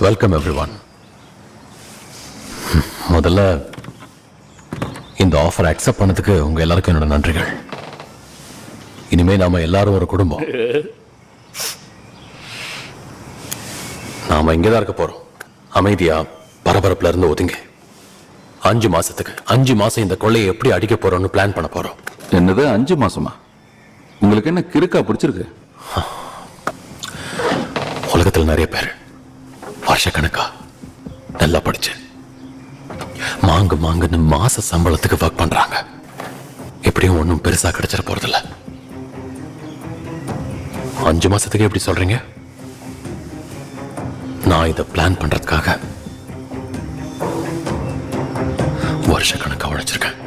Welcome everyone. முதல்ல இந்த offer accept பண்ணதுக்கு உங்க எல்லாருக்கும் என்னோட நன்றிகள். இனிமே நாம எல்லாரும் ஒரு குடும்பம். நாம இங்கதான் இருக்க போறோம், அமைதியா பரபரப்புல இருந்து ஒதுங்க. 5 மாசத்துக்கு 5 மாசம் இந்த கொள்ளையை எப்படி அடிக்க போறோம்னு பிளான் பண்ண போறோம். என்னது 5 மாசமா? உங்களுக்கு என்ன கிறுக்கா பிடிச்சிருக்கு? உலகத்தில் நிறைய பேர் வருஷக்கணக்கா நல்லா படிச்சு மாங்குன்னு மாச சம்பளத்துக்கு ஒர்க் பண்றாங்க. எப்படியும் ஒன்றும் பெருசா கிடைச்சிட போறதில்ல. 5 மாசத்துக்கு எப்படி சொல்றீங்க? நான் இதை பிளான் பண்றதுக்காக வருஷக்கணக்கா உழைச்சிருக்கேன்.